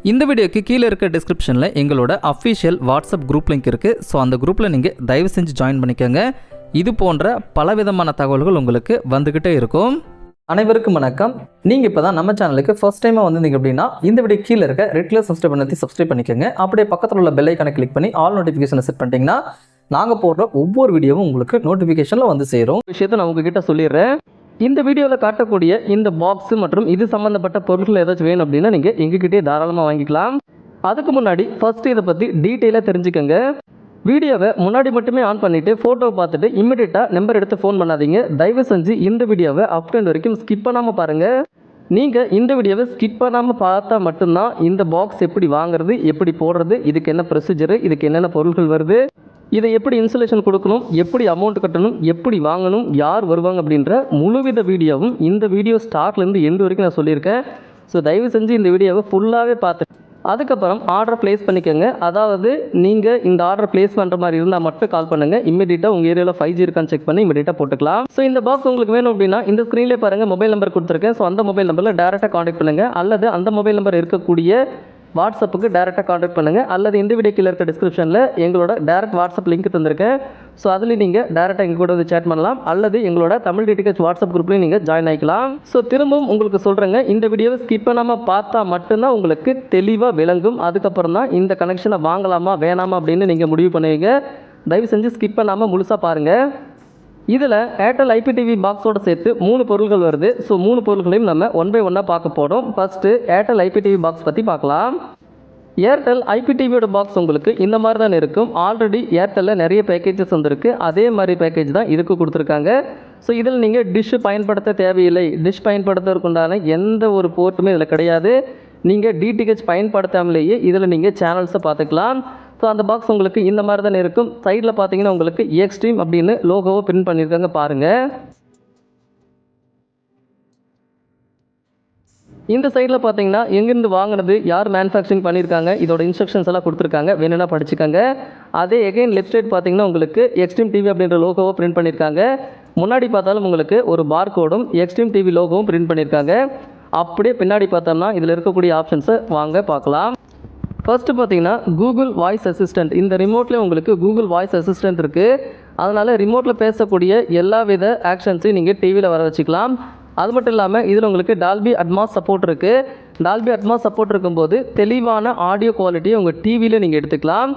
இந்த வீடியோக்கு கீழே இருக்க டிஸ்கிரிப்ஷனில் எங்களோட அஃபிஷியல் வாட்ஸ்அப் குரூப் லிங்க் இருக்குது. ஸோ அந்த குரூப்பில் நீங்கள் தயவு செஞ்சு ஜாயின் பண்ணிக்கோங்க. இது போன்ற பலவிதமான தகவல்கள் உங்களுக்கு வந்துக்கிட்டே இருக்கும். அனைவருக்கும் வணக்கம். நீங்கள் இப்போ தான் நம்ம சேனலுக்கு ஃபர்ஸ்ட் டைமாக வந்திருந்தீங்க அப்படின்னா இந்த வீடியோ கீழே இருக்க ரெட் கலர் சப்ஸ்கிரைப் பண்ணிக்கோங்க. அப்படியே பக்கத்தில் உள்ள பெல் ஐக்கானை கிளிக் பண்ணி ஆல் நோட்டிஃபிகேஷனை செட் பண்ணிட்டீங்கன்னா நாங்கள் போடுற ஒவ்வொரு வீடியோவும் உங்களுக்கு நோட்டிஃபிகேஷனில் வந்து சேரும். விஷயத்தை நான் உங்ககிட்ட சொல்லிடுறேன். இந்த வீடியோவில் காட்டக்கூடிய இந்த பாக்ஸு மற்றும் இது சம்மந்தப்பட்ட பொருட்கள் ஏதாச்சும் வேணும் அப்படின்னா நீங்கள் எங்ககிட்டே தாராளமாக வாங்கிக்கலாம். அதுக்கு முன்னாடி ஃபஸ்ட்டு இதை பற்றி டீட்டெயிலாக தெரிஞ்சுக்கோங்க. வீடியோவை முன்னாடி மட்டுமே ஆன் பண்ணிவிட்டு ஃபோட்டோவை பார்த்துட்டு இம்மிடியட்டாக நம்பர் எடுத்து ஃபோன் பண்ணாதீங்க. தயவு செஞ்சு இந்த வீடியோவை அப் டு எண்ட் வரைக்கும் ஸ்கிப் பண்ணாமல் பாருங்கள். நீங்கள் இந்த வீடியோவை ஸ்கிப் பண்ணாமல் பார்த்தா மட்டும்தான் இந்த பாக்ஸ் எப்படி வாங்குறது, எப்படி போடுறது, இதுக்கு என்ன ப்ரொசீஜரு, இதுக்கு என்னென்ன பொருட்கள் வருது, இதை எப்படி இன்சுலேஷன் கொடுக்கணும், எப்படி அமௌண்ட் கட்டணும், எப்படி வாங்கணும், யார் வருவாங்க அப்படின்ற முழுவித வீடியோவும் இந்த வீடியோ ஸ்டார்ட்லேருந்து எண்டு வரைக்கும் நான் சொல்லியிருக்கேன். ஸோ தயவு செஞ்சு இந்த வீடியோவை ஃபுல்லாகவே பார்த்துட்டு அதுக்கப்புறம் ஆர்டர் ப்ளேஸ் பண்ணிக்கோங்க. அதாவது நீங்கள் இந்த ஆர்டர் ப்ளேஸ் பண்ணுற மாதிரி இருந்தால் மட்டும் கால் பண்ணுங்கள். இமீடியட்டாக உங்கள் ஏரியாவில் 5G இருக்கான்னு செக் பண்ணி இமீடியட்டாக போட்டுக்கலாம். ஸோ இந்த பாக்ஸ் உங்களுக்கு வேணும் அப்படின்னா இந்த ஸ்க்ரீன்லேயே பாருங்கள், மொபைல் நம்பர் கொடுத்துருக்கேன். ஸோ அந்த மொபைல் நம்பரில் டேரெக்டாக காண்டாக்ட் பண்ணுங்கள். அல்லது அந்த மொபைல் நம்பர் இருக்கக்கூடிய வாட்ஸ்அப்புக்கு டேரெக்டாக காண்டாக்ட் பண்ணுங்கள். அல்லது இந்த வீடியோ கீழே இருக்க டிஸ்கிரிப்ஷனில் எங்களோட டேரெக்ட் வாட்ஸ்அப் லிங்க் தந்திருக்கேன். ஸோ அதில் நீங்கள் டேரெக்டாக எங்கள் கூட வந்து சேட் பண்ணலாம். அல்லது எங்களோட தமிழ் டிடிஹெச் வாட்ஸ்அப் குரூப்லையும் நீங்கள் ஜாயின் ஆகிக்கலாம். ஸோ திரும்பவும் உங்களுக்கு சொல்கிறேங்க, இந்த வீடியோவை ஸ்கிப் பண்ணாமல் பார்த்தா மட்டும்தான் உங்களுக்கு தெளிவாக விளங்கும். அதுக்கப்புறம் தான் இந்த கனெக்ஷனை வாங்கலாமா வேணாமா அப்படின்னு நீங்கள் முடிவு பண்ணுவீங்க. தயவு செஞ்சு ஸ்கிப் பண்ணாமல் முழுசாக பாருங்கள். இதில் ஏர்டெல் ஐபிடிவி பாக்ஸோடு சேர்த்து 3 பொருட்கள் வருது. ஸோ 3 பொருட்களையும் நம்ம ஒன் பை ஒன்னாக பார்க்க போகிறோம். ஃபஸ்ட்டு ஏர்டெல் ஐபிடிவி பாக்ஸ் பற்றி பார்க்கலாம். ஏர்டெல் ஐபிடிவியோட பாக்ஸ் உங்களுக்கு இந்த மாதிரி தான் இருக்கும். ஆல்ரெடி ஏர்டெல்லில் நிறைய பேக்கேஜஸ் வந்துருக்கு. அதே மாதிரி பேக்கேஜ் தான் இதுக்கு கொடுத்துருக்காங்க. ஸோ இதில் நீங்கள் டிஷ் பயன்படுத்த தேவையில்லை. டிஷ் பயன்படுத்துறதுக்குண்டான எந்த ஒரு போர்ட்டுமே இதில் கிடையாது. நீங்கள் டிடிஹெச் பயன்படுத்தாமலேயே இதில் நீங்கள் சேனல்ஸை பார்த்துக்கலாம். ஸோ அந்த பாக்ஸ் உங்களுக்கு இந்த மாதிரி தானே இருக்கும். சைடில் பார்த்தீங்கன்னா உங்களுக்கு எக்ஸ்ட்ரீம் அப்படின்னு லோகோவை பிரிண்ட் பண்ணியிருக்காங்க பாருங்கள். இந்த சைடில் பார்த்தீங்கன்னா எங்கேருந்து வாங்கினது, யார் மேனுஃபேக்சரிங் பண்ணியிருக்காங்க, இதோட இன்ஸ்ட்ரக்ஷன்ஸ் எல்லாம் கொடுத்துருக்காங்க. வேணும்னா படிச்சுக்கோங்க. அதே எகைன் லெஃப்ட் சைட் பார்த்தீங்கன்னா உங்களுக்கு எக்ஸ்ட்ரீம் டிவி அப்படின்ற லோகோவை பிரிண்ட் பண்ணியிருக்காங்க. முன்னாடி பார்த்தாலும் உங்களுக்கு ஒரு பார் கோடும் எக்ஸ்ட்ரீம் டிவி லோகோவும் பிரிண்ட் பண்ணியிருக்காங்க. அப்படியே பின்னாடி பார்த்தோம்னா இதில் இருக்கக்கூடிய ஆப்ஷன்ஸை வாங்க பார்க்கலாம். ஃபர்ஸ்ட்டு பார்த்தீங்கன்னா கூகுள் வாய்ஸ் அசிஸ்டண்ட். இந்த ரிமோட்லேயே உங்களுக்கு கூகுள் வாய்ஸ் அசிஸ்டண்ட் இருக்குது. அதனால் ரிமோட்டில் பேசக்கூடிய எல்லா வித ஆக்ஷன்ஸையும் நீங்கள் டிவியில் வர வச்சுக்கலாம். அது மட்டும் இல்லாமல் இதில் உங்களுக்கு டால்பி அட்மாஸ் சப்போர்ட் இருக்குது. டால்பி அட்மாஸ் சப்போர்ட் இருக்கும்போது தெளிவான ஆடியோ குவாலிட்டியை உங்கள் டிவியில் நீங்கள் எடுத்துக்கலாம்.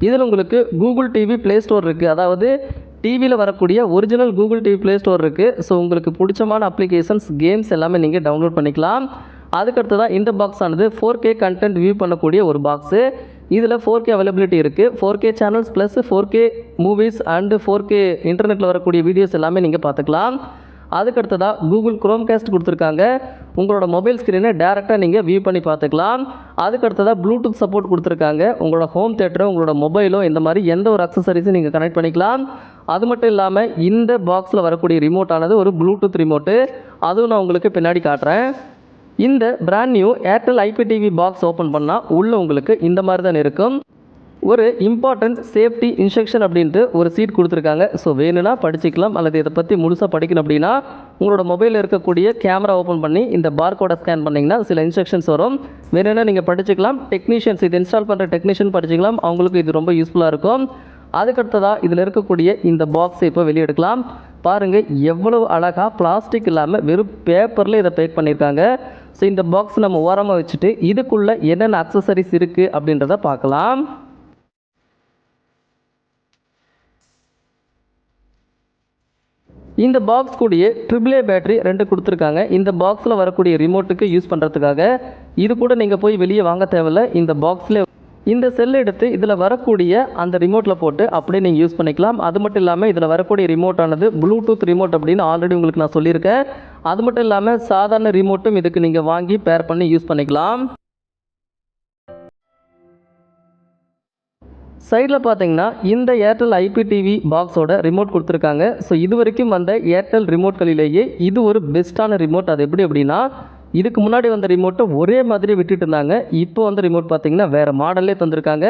இதில் உங்களுக்கு கூகுள் டிவி ப்ளே ஸ்டோர் இருக்குது. அதாவது டிவியில் வரக்கூடிய original Google TV play store இருக்குது. ஸோ உங்களுக்கு பிடிச்சமான அப்ளிகேஷன்ஸ், கேம்ஸ் எல்லாமே நீங்கள் டவுன்லோட் பண்ணிக்கலாம். அதுக்கடுத்து தான் இந்த பாக்ஸ் ஆனது 4K கண்டென்ட் வியூ பண்ணக்கூடிய ஒரு பாக்ஸு. இதில் 4K அவைலபிலிட்டி இருக்குது. 4K channels plus 4K movies and 4K இன்டர்நெட்டில் வரக்கூடிய வீடியோஸ் எல்லாமே நீங்கள் பார்த்துக்கலாம். அதுக்கடுத்ததாக கூகுள் குரோம்காஸ்ட் கொடுத்துருக்காங்க. உங்களோட மொபைல் ஸ்க்ரீனை டேரெக்டாக நீங்கள் வியூ பண்ணி பார்த்துக்கலாம். அதுக்கடுத்ததாக ப்ளூடூத் சப்போர்ட் கொடுத்துருக்காங்க. உங்களோட ஹோம் தேட்டரோ உங்களோட மொபைலோ இந்த மாதிரி எந்த ஒரு அக்சசரிஸும் நீங்கள் கனெக்ட் பண்ணிக்கலாம். அது மட்டும் இல்லாமல் இந்த பாக்ஸில் வரக்கூடிய ரிமோட் ஆனது ஒரு ப்ளூடூத் ரிமோட்டு. அதுவும் நான் உங்களுக்கு பின்னாடி காட்டுறேன். இந்த brand new Airtel IPTV box open பண்ணால் உள்ளே உங்களுக்கு இந்த மாதிரி தான் இருக்கும். ஒரு இம்பார்ட்டன்ட் சேஃப்டி இன்ஸ்ட்ரக்ஷன் அப்படின்ட்டு ஒரு சீட் கொடுத்துருக்காங்க. ஸோ வேணும்னா படிச்சுக்கலாம். அல்லது இதை பற்றி முழுசாக படிக்கணும் அப்படின்னா உங்களோட மொபைலில் இருக்கக்கூடிய கேமரா ஓப்பன் பண்ணி இந்த பார்கோடை ஸ்கேன் பண்ணிங்கன்னா சில இன்ஸ்ட்ரக்ஷன்ஸ் வரும். வேணும்னா நீங்கள் படிச்சுக்கலாம். டெக்னீஷியன்ஸ் இது இன்ஸ்டால் பண்ணுற டெக்னீஷியன் படிச்சுக்கலாம். அவங்களுக்கு இது ரொம்ப யூஸ்ஃபுல்லாக இருக்கும். அதுக்கடுத்ததாக இதில் இருக்கக்கூடிய இந்த பாக்ஸை இப்போ வெளியே எடுக்கலாம். பாருங்கள் எவ்வளவு அழகாக பிளாஸ்டிக் இல்லாமல் வெறும் பேப்பரில் இதை பேக் பண்ணியிருக்காங்க. ஸோ இந்த பாக்ஸ் நம்ம ஓரமாக வச்சுட்டு இதுக்குள்ளே என்னென்ன அக்சசரிஸ் இருக்குது அப்படின்றத பார்க்கலாம். இந்த பாக்ஸ் கூடிய AAA பேட்டரி 2 கொடுத்துருக்காங்க. இந்த பாக்ஸில் வரக்கூடிய ரிமோட்டுக்கு யூஸ் பண்ணுறதுக்காக. இது கூட நீங்கள் போய் வெளியே வாங்க தேவையில்லை. இந்த பாக்ஸில் இந்த செல் எடுத்து இதில் வரக்கூடிய அந்த ரிமோட்டில் போட்டு அப்படியே நீங்கள் யூஸ் பண்ணிக்கலாம். அது மட்டும் இல்லாமல் இதில் வரக்கூடிய ரிமோட்டானது ப்ளூடூத் ரிமோட் அப்படின்னு ஆல்ரெடி உங்களுக்கு நான் சொல்லியிருக்கேன். அது மட்டும் இல்லாமல் சாதாரண ரிமோட்டும் இதுக்கு நீங்கள் வாங்கி பேர் பண்ணி யூஸ் பண்ணிக்கலாம். சைடில் பார்த்தீங்கன்னா இந்த ஏர்டெல் ஐபிடிவி பாக்ஸோட ரிமோட் கொடுத்துருக்காங்க. ஸோ இது வரைக்கும் வந்த ஏர்டெல் ரிமோட்களிலேயே இது ஒரு பெஸ்ட்டான ரிமோட். அது எப்படி அப்படின்னா இதுக்கு முன்னாடி வந்த ரிமோட்டை ஒரே மாதிரி விட்டுட்டு இருந்தாங்க. இப்போ வந்த ரிமோட் பார்த்தீங்கன்னா வேறு மாடல்லே தந்திருக்காங்க.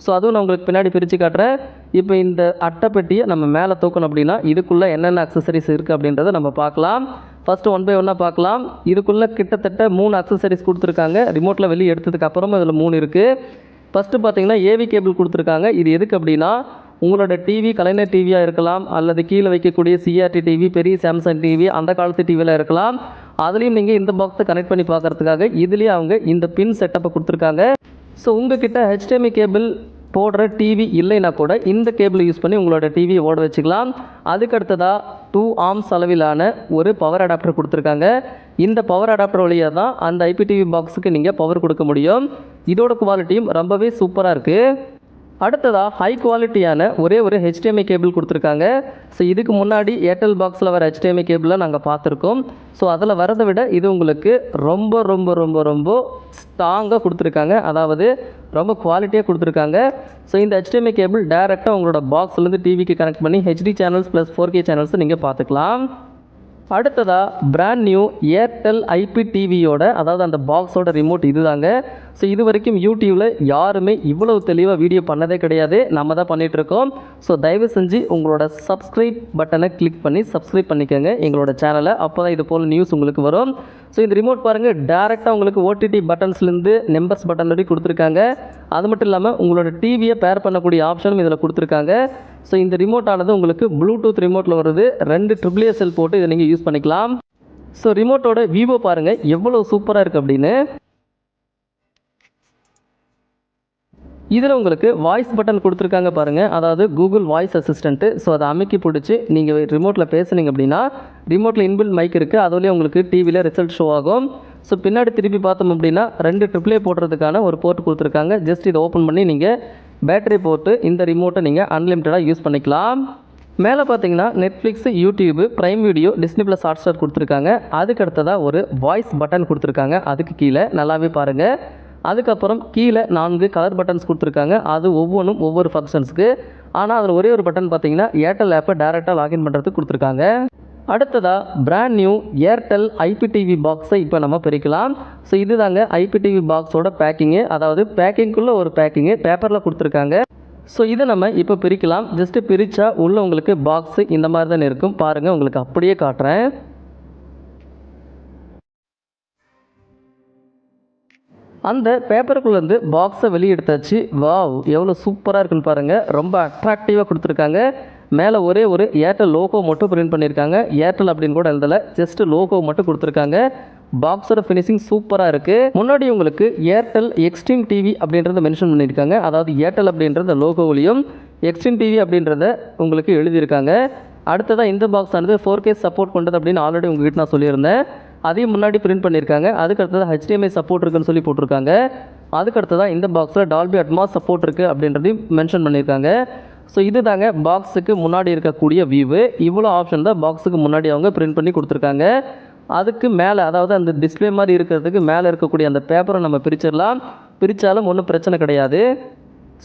ஸோ அதுவும் நான் உங்களுக்கு பின்னாடி பிரித்து காட்டுறேன். இப்போ இந்த அட்டைப்பெட்டியை நம்ம மேலே தூக்கணும் அப்படின்னா இதுக்குள்ளே என்னென்ன அக்சசரிஸ் இருக்குது அப்படின்றத நம்ம பார்க்கலாம். ஃபஸ்ட்டு ஒன் பை ஒன்னாக பார்க்கலாம். இதுக்குள்ளே கிட்டத்தட்ட 3 அக்சசரிஸ் கொடுத்துருக்காங்க. ரிமோட்டில் வெளியே எடுத்ததுக்கு அப்புறமா இதில் 3 இருக்குது. ஃபஸ்ட்டு பார்த்தீங்கன்னா ஏவி கேபிள் கொடுத்துருக்காங்க. இது எதுக்கு அப்படின்னா உங்களோட டிவி கலைஞர் டிவியாக இருக்கலாம், அல்லது கீழே வைக்கக்கூடிய சிஆர்டி டிவி, பெரிய சாம்சங் டிவி, அந்த காலத்து டிவியில் இருக்கலாம். அதுலேயும் நீங்கள் இந்த பாக்ஸை கனெக்ட் பண்ணி பார்க்குறதுக்காக இதுலேயே அவங்க இந்த பின் செட்டப்பை கொடுத்துருக்காங்க. ஸோ உங்ககிட்ட HDMI கேபிள் போடுற டிவி இல்லைன்னா கூட இந்த கேபிள் யூஸ் பண்ணி உங்களோட டிவியை ஓட வச்சுக்கலாம். அதுக்கு அடுத்ததாக 2 ஆர்ம்ஸ் அளவிலான ஒரு பவர் அடாப்டர் கொடுத்துருக்காங்க. இந்த பவர் அடாப்டர் வழியாக தான் அந்த IPTV பாக்ஸுக்கு நீங்கள் பவர் கொடுக்க முடியும். இதோட குவாலிட்டியும் ரொம்பவே சூப்பராக இருக்குது. அடுத்ததாக ஹை குவாலிட்டியான ஒரே ஒரு HDMI கேபிள் கொடுத்துருக்காங்க. ஸோ இதுக்கு முன்னாடி ஏர்டெல் பாக்ஸில் வர HDMI கேபிளாக நாங்கள் பார்த்துருக்கோம். ஸோ அதில் வரதை விட இது உங்களுக்கு ரொம்ப ரொம்ப ரொம்ப ரொம்ப ஸ்ட்ராங்காக கொடுத்துருக்காங்க. அதாவது ரொம்ப குவாலிட்டியாக கொடுத்துருக்காங்க. ஸோ இந்த HDMI கேபிள் டைரெக்டாக உங்களோட பாக்ஸ்லேருந்து டிவிக்கு கனெக்ட் பண்ணி HD சேனல்ஸ் ப்ளஸ் 4K சேனல்ஸை நீங்கள் பார்த்துக்கலாம். அடுத்ததாக பிராண்ட் நியூ ஏர்டெல் IPTVயோட அதாவது அந்த பாக்ஸோட ரிமோட் இதுதாங்க. ஸோ இது வரைக்கும் யூடியூப்பில் யாருமே இவ்வளவு தெளிவாக வீடியோ பண்ணதே கிடையாது. நம்ம தான் பண்ணிகிட்ருக்கோம். ஸோ தயவு செஞ்சு உங்களோட சப்ஸ்கிரைப் பட்டனை கிளிக் பண்ணி சப்ஸ்கிரைப் பண்ணிக்கோங்க எங்களோட சேனலை. அப்போ தான் இது போல் நியூஸ் உங்களுக்கு வரும். ஸோ இந்த ரிமோட் பாருங்கள், டேரெக்டாக உங்களுக்கு OTT பட்டன்ஸ்லேருந்து நம்பர்ஸ் பட்டன் வரைக்கும் கொடுத்துருக்காங்க. அது மட்டும் இல்லாமல் உங்களோட டிவியை பேர் பண்ணக்கூடிய ஆப்ஷனும் இதில் கொடுத்துருக்காங்க. ஸோ இந்த ரிமோட் ஆனது உங்களுக்கு ப்ளூடூத் ரிமோட்டில் வருது. 2 AAA போட்டு இதை நீங்கள் யூஸ் பண்ணிக்கலாம். ஸோ ரிமோட்டோட விவோ பாருங்கள் எவ்வளோ சூப்பராக இருக்குது அப்படின்னு. இதில் உங்களுக்கு வாய்ஸ் பட்டன் கொடுத்துருக்காங்க பாருங்கள், அதாவது கூகுள் வாய்ஸ் அசிஸ்டண்ட்டு. ஸோ அதை அமைக்கி பிடிச்சி நீங்கள் ரிமோட்டில் பேசுனீங்க அப்படின்னா ரிமோட்டில் இன்பில்ட் மைக் இருக்குது, அதுலேயே உங்களுக்கு டிவியில் ரிசல்ட் ஷோ ஆகும். ஸோ பின்னாடி திருப்பி பார்த்தோம் அப்படின்னா 2 AAA போடுறதுக்கான ஒரு போர்ட் கொடுத்துருக்காங்க. ஜஸ்ட் இதை ஓப்பன் பண்ணி நீங்கள் பேட்டரி போட்டு இந்த ரிமோட்டை நீங்கள் அன்லிமிட்டடாக யூஸ் பண்ணிக்கலாம். மேலே பார்த்தீங்கன்னா Netflix, YouTube, prime video, Disney plus Hotstar கொடுத்துருக்காங்க. அதுக்கு அடுத்ததாக ஒரு வாய்ஸ் பட்டன் கொடுத்துருக்காங்க. அதுக்கு கீழே நல்லாவே பாருங்கள். அதுக்கப்புறம் கீழே 4 கலர் பட்டன்ஸ் கொடுத்துருக்காங்க. அது ஒவ்வொன்றும் ஒவ்வொரு ஃபங்க்ஷன்ஸுக்கு. ஆனால் அதில் ஒரே ஒரு பட்டன் பார்த்தீங்கன்னா ஏர்டெல் ஆப்பை டேரெக்டாக லாகின் பண்ணுறதுக்கு கொடுத்துருக்காங்க. அடுத்ததாக பிராண்ட் நியூ ஏர்டெல் IPTV பாக்ஸை இப்போ நம்ம பிரிக்கலாம். ஸோ இதுதாங்க IPTV பாக்ஸோட பேக்கிங்கு. அதாவது பேக்கிங்குள்ளே ஒரு பேக்கிங்கு பேப்பரில் கொடுத்துருக்காங்க. ஸோ இதை நம்ம இப்போ பிரிக்கலாம். ஜஸ்ட்டு பிரித்தா உள்ளே உங்களுக்கு பாக்ஸு இந்த மாதிரி தானே இருக்கும். பாருங்கள், உங்களுக்கு அப்படியே காட்டுறேன். அந்த பேப்பருக்குள்ளேருந்து பாக்ஸை வெளியே எடுத்தாச்சு. வாவ், எவ்வளோ சூப்பராக இருக்குன்னு பாருங்கள். ரொம்ப அட்ராக்டிவாக கொடுத்துருக்காங்க. மேலே ஒரே ஒரு ஏர்டெல் லோகோ மட்டும் பிரிண்ட் பண்ணியிருக்காங்க. ஏர்டெல் அப்படின்னு கூட எழுதலை, ஜஸ்ட் லோகோ மட்டும் கொடுத்துருக்காங்க. பாக்ஸோட ஃபினிஷிங் சூப்பராக இருக்குது. முன்னாடி உங்களுக்கு ஏர்டெல் எக்ஸ்ட்ரீம் டிவி அப்படின்றத மென்ஷன் பண்ணியிருக்காங்க. அதாவது ஏர்டெல் அப்படின்றத லோகோவிலையும் எக்ஸ்ட்ரீம் டிவி அப்படின்றத உங்களுக்கு எழுதியிருக்காங்க. அடுத்ததாக இந்த பாக்ஸ் ஆனது 4K சப்போர்ட் பண்ணுறது அப்படின்னு ஆல்ரெடி உங்ககிட்ட நான் சொல்லியிருந்தேன். அதையும் முன்னாடி பிரிண்ட் பண்ணியிருக்காங்க. அதுக்கு அடுத்ததாக HDMI சப்போர்ட் இருக்குன்னு சொல்லி போட்டிருக்காங்க. அதுக்கு அடுத்ததாக இந்த பாக்ஸில் டால்பி அட்மாஸ் சப்போர்ட் இருக்குது அப்படின்றதையும் மென்ஷன் பண்ணியிருக்காங்க. ஸோ இது தாங்க பாக்ஸுக்கு முன்னாடி இருக்கக்கூடிய வியூவு. இவ்வளோ ஆப்ஷன் தான் பாக்ஸுக்கு முன்னாடி அவங்க பிரிண்ட் பண்ணி கொடுத்துருக்காங்க. அதுக்கு மேலே, அதாவது அந்த டிஸ்பிளே மாதிரி இருக்கிறதுக்கு மேலே இருக்கக்கூடிய அந்த பேப்பரை நம்ம பிரிச்சிடலாம். பிரித்தாலும் ஒன்றும் பிரச்சனை கிடையாது.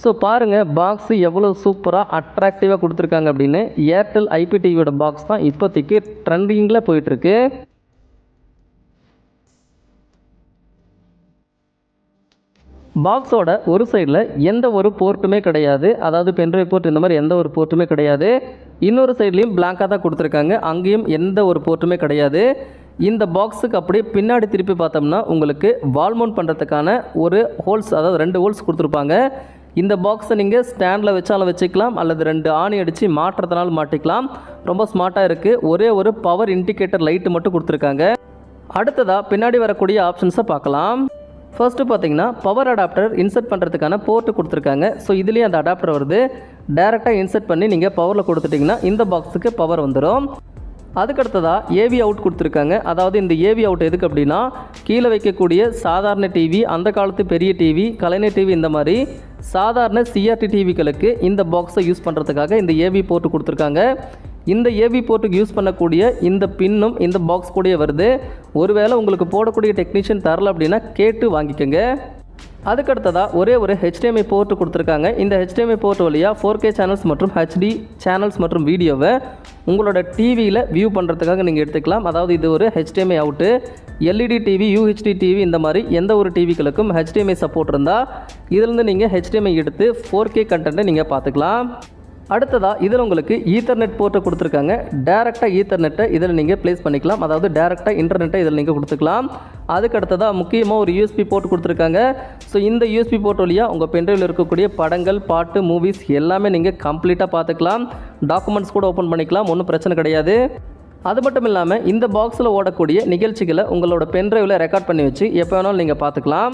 ஸோ பாருங்கள், பாக்ஸு எவ்வளோ சூப்பராக அட்ராக்டிவாக கொடுத்துருக்காங்க அப்படின்னு. ஏர்டெல் IPTVயோட பாக்ஸ் தான் இப்போதைக்கு ட்ரெண்டிங்கில் போயிட்டுருக்கு. பாக்ஸோட ஒரு சைடில் எந்த ஒரு போர்ட்டுமே கிடையாது. அதாவது பென்ட்ரைவ் போர்ட் இந்த மாதிரி எந்த ஒரு போர்ட்டுமே கிடையாது. இன்னொரு சைட்லேயும் பிளாங்காக தான் கொடுத்துருக்காங்க. அங்கேயும் எந்த ஒரு போர்ட்டுமே கிடையாது. இந்த பாக்ஸுக்கு அப்படியே பின்னாடி திருப்பி பார்த்தோம்னா உங்களுக்கு வால் மவுண்ட் பண்ணுறதுக்கான ஒரு ஹோல்ஸ், அதாவது 2 ஹோல்ஸ் கொடுத்துருப்பாங்க. இந்த பாக்ஸை நீங்கள் ஸ்டாண்டில் வச்சாலும் வச்சுக்கலாம், அல்லது 2 ஆணி அடித்து மாட்டுறதுனால மாட்டிக்கலாம். ரொம்ப ஸ்மார்ட்டாக இருக்குது. ஒரே ஒரு பவர் இண்டிகேட்டர் லைட்டு மட்டும் கொடுத்துருக்காங்க. அடுத்ததாக பின்னாடி வரக்கூடிய ஆப்ஷன்ஸை பார்க்கலாம். ஃபர்ஸ்ட்டு பார்த்தீங்கன்னா பவர் அடாப்டர் இன்சர்ட் பண்ணுறதுக்கான போர்ட்டு கொடுத்துருக்காங்க. ஸோ இதுலேயே அந்த அடாப்டர் வருது. டேரெக்டாக இன்சர்ட் பண்ணி நீங்கள் பவரில் கொடுத்துட்டிங்கன்னா இந்த பாக்ஸுக்கு பவர் வந்துடும். அதுக்கடுத்ததாக ஏவி அவுட் கொடுத்துருக்காங்க. அதாவது இந்த ஏவி அவுட் எதுக்கு அப்படின்னா கீழே வைக்கக்கூடிய சாதாரண டிவி, அந்த காலத்து பெரிய டிவி, கலைஞர் டிவி, இந்த மாதிரி சாதாரண சிஆர்டி டிவிகளுக்கு இந்த பாக்ஸை யூஸ் பண்ணுறதுக்காக இந்த ஏவி போர்ட்டு கொடுத்துருக்காங்க. இந்த ஏவி போர்ட்டுக்கு யூஸ் பண்ணக்கூடிய இந்த பின்னும் இந்த பாக்ஸ் கூடயே வருது. ஒருவேளை உங்களுக்கு போடக்கூடிய டெக்னீஷியன் தரல அப்படின்னா கேட்டு வாங்கிக்கோங்க. அதுக்கடுத்ததாக ஒரே ஒரு HDMI போர்ட்டு கொடுத்துருக்காங்க. இந்த HDMI போர்ட் வழியாக 4K சேனல்ஸ் மற்றும் HD சேனல்ஸ் மற்றும் வீடியோவை உங்களோட டிவியில் வியூ பண்ணுறதுக்காக நீங்கள் எடுத்துக்கலாம். அதாவது இது ஒரு HDMI out. LED TV, UHD TV, இந்த மாதிரி எந்த ஒரு டிவிகளுக்கும் HDMI சப்போர்ட் இருந்தால் இதிலேருந்து நீங்கள் HDMI எடுத்து 4K கண்டென்ட்டை நீங்கள் பார்த்துக்கலாம். அடுத்ததாக இதில் உங்களுக்கு ஈத்தர்நெட் போர்ட்டை கொடுத்துருக்காங்க. டேரெக்டாக ஈத்தர்நெட்டை இதில் நீங்கள் ப்ளேஸ் பண்ணிக்கலாம். அதாவது டேரெக்டாக இன்டர்நெட்டை இதில் நீங்கள் கொடுத்துக்கலாம். அதுக்கு அடுத்ததாக முக்கியமாக ஒரு யூஎஸ்பி போர்ட் கொடுத்துருக்காங்க. ஸோ இந்த யூஎஸ்பி போர்ட் வழியாக உங்கள் பென்ட்ரைவில் இருக்கக்கூடிய படங்கள், பாட்டு, மூவிஸ் எல்லாமே நீங்கள் கம்ப்ளீட்டாக பார்த்துக்கலாம். டாக்குமெண்ட்ஸ் கூட ஓப்பன் பண்ணிக்கலாம், ஒன்றும் பிரச்சனை கிடையாது. அது மட்டும் இல்லாமல் இந்த பாக்ஸில் ஓடக்கூடிய நிகழ்ச்சிகளை உங்களோட பென்ட்ரைவில் ரெக்கார்ட் பண்ணி வச்சு எப்போ வேணாலும் நீங்கள் பார்த்துக்கலாம்.